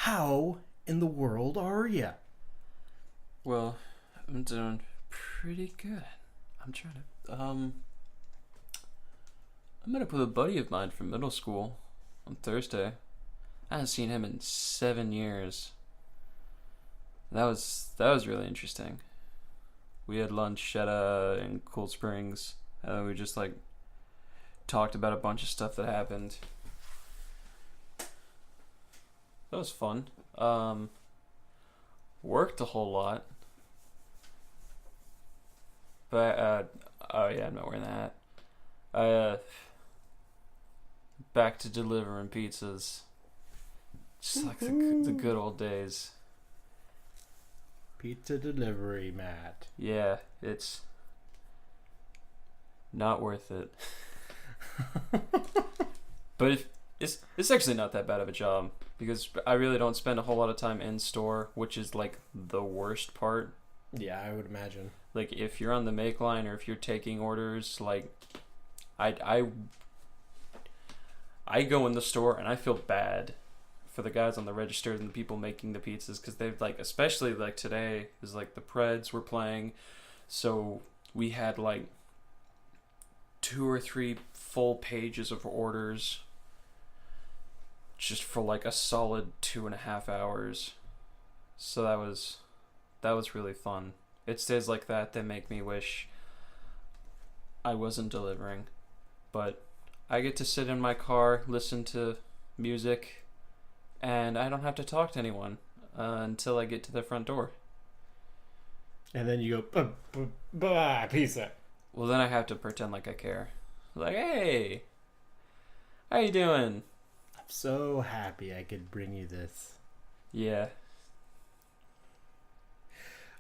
How in the world are ya? Well, I'm doing pretty good. I'm trying to. I met up with a buddy of mine from middle school on Thursday. I haven't seen him in 7 years. That was really interesting. We had lunch at in Cool Springs, and we just talked about a bunch of stuff that happened. That was fun. Worked a whole lot. But oh yeah, I'm not wearing that. Back to delivering pizzas. Just like the good old days. Pizza delivery, Matt. Yeah, it's not worth it. But it's actually not that bad of a job because I really don't spend a whole lot of time in store, which is the worst part. Yeah, I would imagine. If you're on the make line or if you're taking orders, I go in the store and I feel bad for the guys on the register and the people making the pizzas because they've especially today is the Preds were playing, so we had 2 or 3 full pages of orders just for a solid 2.5 hours. So that was really fun. It's days like that make me wish I wasn't delivering, but I get to sit in my car, listen to music, and I don't have to talk to anyone until I get to the front door. And then you go, pizza. Well, then I have to pretend like I care. Hey, how you doing? I'm so happy I could bring you this. Yeah.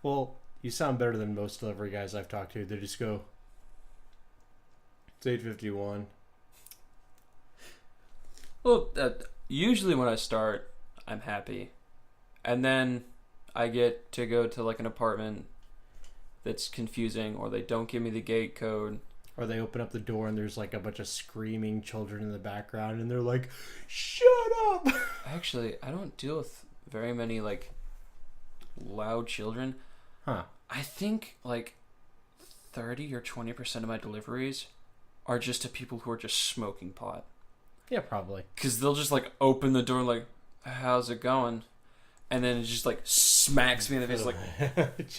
Well, you sound better than most delivery guys I've talked to. They just go, it's 8:51. Well, usually when I start, I'm happy. And then I get to go to an apartment that's confusing, or they don't give me the gate code. Or they open up the door and there's a bunch of screaming children in the background and they're like, shut up! Actually, I don't deal with very many loud children. Huh. I think 30 or 20% of my deliveries are just to people who are just smoking pot. Yeah, probably. Because they'll just open the door how's it going? And then it just smacks me in the face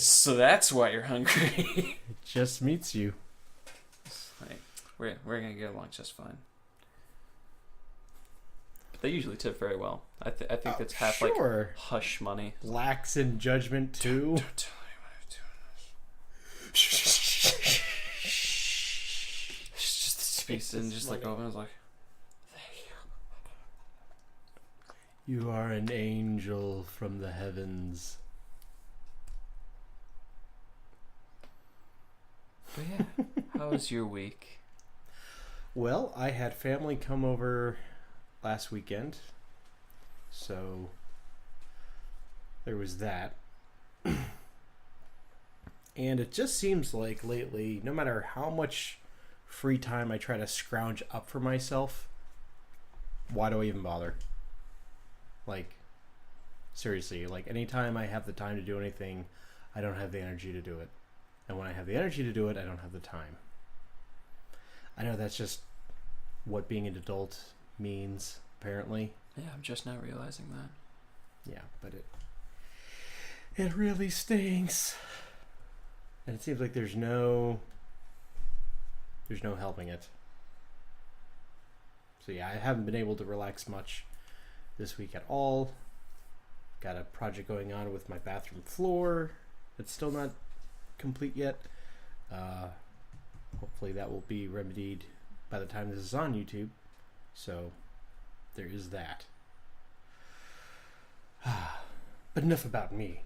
so that's why you're hungry. It just meets you. We're gonna get along just fine. But they usually tip very well. I think that's half sure. Hush money. Lax in judgment too. Don't tell anyone I'm doing this. It's just the space and just open. It's thank you. You are an angel from the heavens. But yeah, how was your week? Well, I had family come over last weekend, so there was that. And it just seems like lately, no matter how much free time I try to scrounge up for myself, why do I even bother? Seriously, anytime I have the time to do anything, I don't have the energy to do it. And when I have the energy to do it, I don't have the time. I know that's just what being an adult means, apparently. Yeah, I'm just now realizing that. Yeah, but it really stinks. And it seems like there's no helping it. So yeah, I haven't been able to relax much this week at all. Got a project going on with my bathroom floor. It's still not complete yet. Hopefully that will be remedied by the time this is on YouTube. So there is that. But enough about me.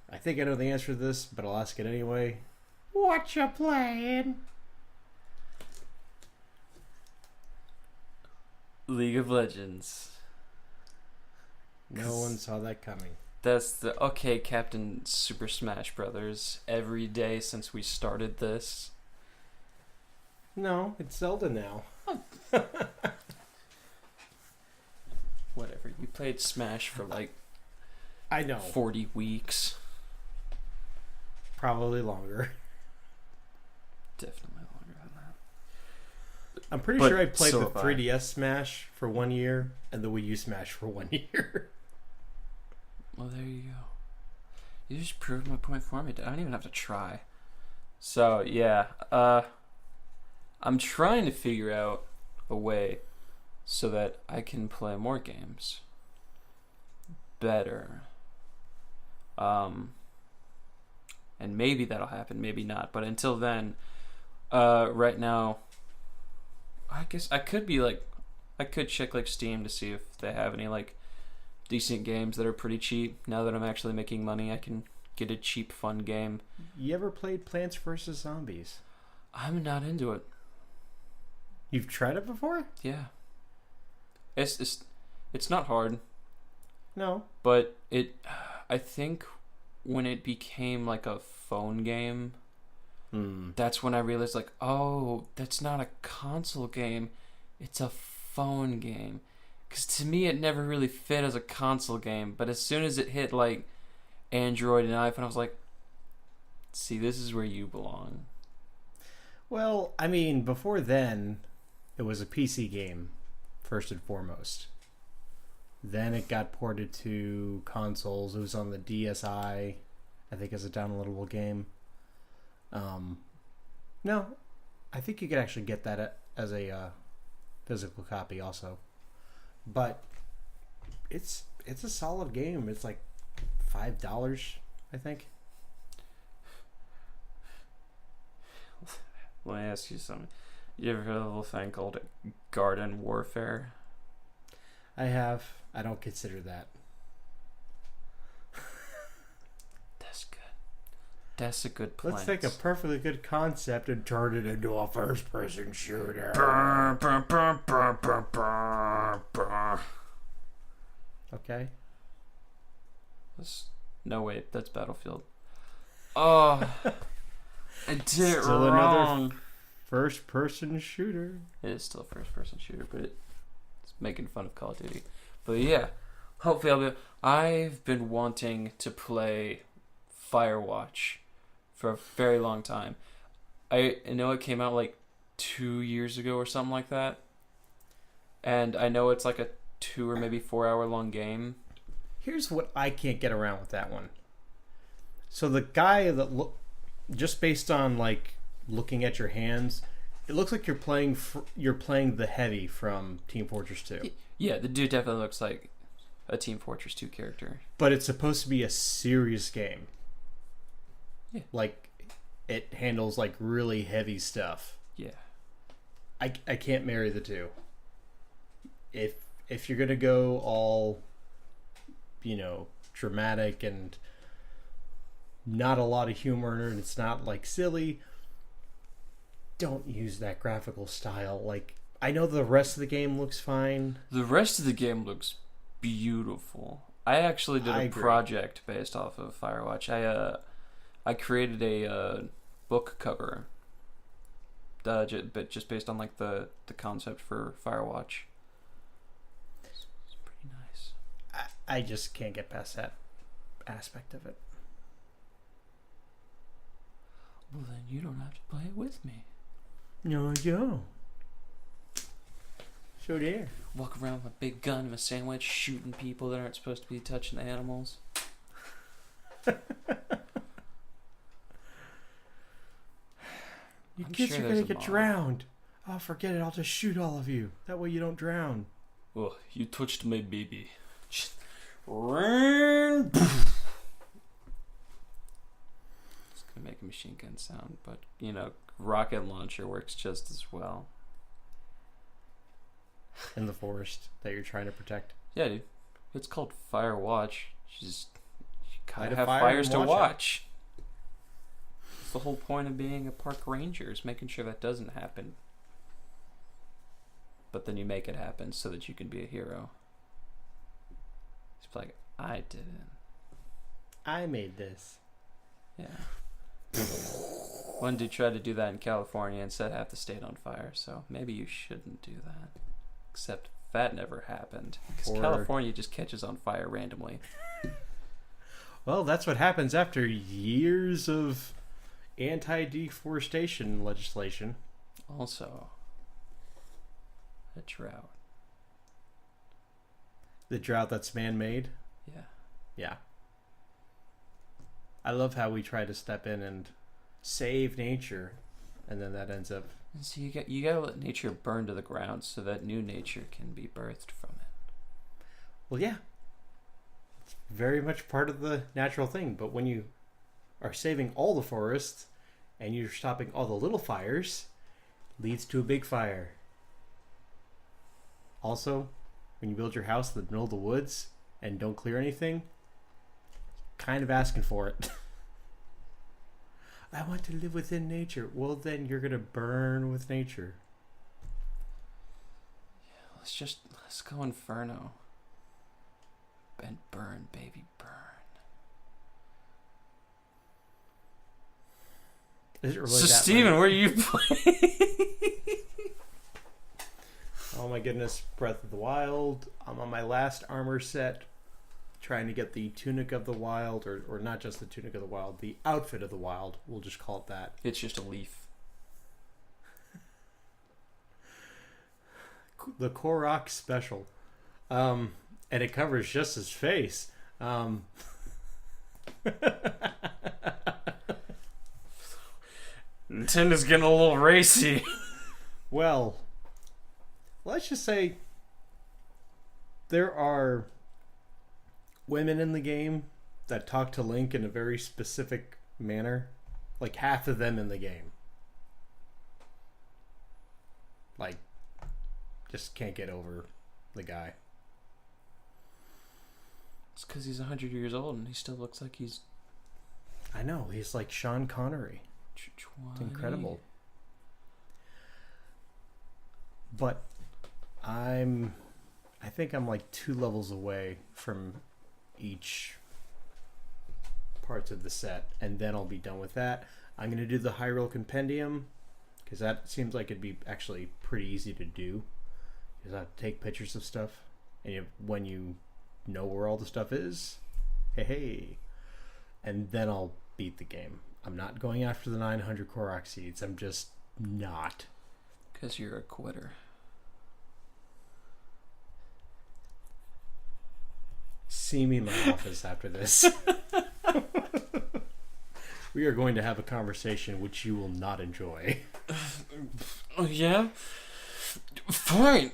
I think I know the answer to this, but I'll ask it anyway. What you playing? League of Legends. No one saw that coming. That's okay, Captain Super Smash Brothers. Every day since we started this. No, it's Zelda now. whatever. You played Smash for like I know. 40 weeks. Probably longer. Definitely longer than that. I'm pretty But sure I played so the have I. 3DS Smash for 1 year and the Wii U Smash for 1 year. Well, there you go. You just proved my point for me. I don't even have to try. So, yeah. I'm trying to figure out a way so that I can play more games better. And maybe that'll happen, maybe not. But until then, right now, I guess I could check like Steam to see if they have any like decent games that are pretty cheap. Now that I'm actually making money, I can get a cheap, fun game. You ever played Plants vs. Zombies? I'm not into it. You've tried it before? Yeah. It's not hard, No. but I think when it became like a phone game, that's when I realized like, oh, that's not a console game, it's a phone game. Because to me, it never really fit as a console game. But as soon as it hit like Android and iPhone, I was like, see, this is where you belong. Well, I mean, before then, it was a PC game, first and foremost. Then it got ported to consoles. It was on the DSi, I think, as a downloadable game. No, I think you could actually get that as a physical copy also. But it's a solid game. It's like $5, I think. Let me ask you something. You ever heard of a little thing called Garden Warfare? I have. I don't consider that. That's good. That's a good plan. Let's take a perfectly good concept and turn it into a first-person shooter. Okay. No, wait. That's Battlefield. Oh, I did it Still wrong. another first-person shooter. It is still a first-person shooter, but it's making fun of Call of Duty. But yeah, hopefully I've been wanting to play Firewatch for a very long time. I know it came out like 2 years ago or something like that. And I know it's like a 2 or maybe 4 hour long game. Here's what I can't get around with that one. So the guy that just based on like looking at your hands, it looks like you're playing the heavy from Team Fortress 2. Yeah, the dude definitely looks like a Team Fortress 2 character. But it's supposed to be a serious game. Yeah. Like it handles like really heavy stuff. Yeah. I can't marry the two. If you're gonna go all, dramatic and not a lot of humor and it's not like silly, don't use that graphical style. Like, I know the rest of the game looks fine. The rest of the game looks beautiful. I actually did a project based off of Firewatch. I created a book cover, but just based on like the concept for Firewatch. It's pretty nice. I just can't get past that aspect of it. Well, then you don't have to play it with me. No, I don't. So there. Walk around with a big gun and a sandwich, shooting people that aren't supposed to be touching the animals. You kids are gonna get drowned. Oh, forget it. I'll just shoot all of you. That way you don't drown. Oh, you touched my baby. It's gonna make a machine gun sound, but rocket launcher works just as well. In the forest that you're trying to protect. Yeah, dude. It's called Firewatch. You gotta Light a have fire fires and to watch watch. It's the whole point of being a park ranger, is making sure that doesn't happen. But then you make it happen so that you can be a hero. It's like, I did it. I made this. Yeah. One dude tried to do that in California and set half the state on fire, so maybe you shouldn't do that. Except That never happened. Because Or- California just catches on fire randomly. Well, that's what happens after years of anti-deforestation legislation. Also, a drought. The drought that's man-made. Yeah. Yeah. I love how we try to step in and save nature, and then that ends up... And so you gotta let nature burn to the ground so that new nature can be birthed from it. Well, yeah. It's very much part of the natural thing, but when you are saving all the forests and you're stopping all the little fires, leads to a big fire. Also, when you build your house in the middle of the woods and don't clear anything, kind of asking for it. I want to live within nature. Well, then you're going to burn with nature. Let's go Inferno. And burn, baby, burn. Is it really So, that Steven, late? where are you playing? Oh my goodness, Breath of the Wild. I'm on my last armor set, trying to get the Tunic of the Wild, or not just the Tunic of the Wild, the Outfit of the Wild. We'll just call it that. It's just a leaf. The Korok Special. And it covers just his face. Nintendo's getting a little racy. Well, let's just say there are women in the game that talk to Link in a very specific manner. Like half of them in the game. Like, just can't get over the guy. It's because he's 100 years old and he still looks like he's... I know, he's like Sean Connery. It's incredible. But I think I'm like 2 levels away from each parts of the set, and then I'll be done with that. I'm going to do the Hyrule Compendium, because that seems like it'd be actually pretty easy to do. You just have to take pictures of stuff, and when you know where all the stuff is, hey. And then I'll beat the game. I'm not going after the 900 Korok seeds. I'm just not. Because you're a quitter. See me in my office after this. We are going to have a conversation which you will not enjoy. Oh, yeah? Fine.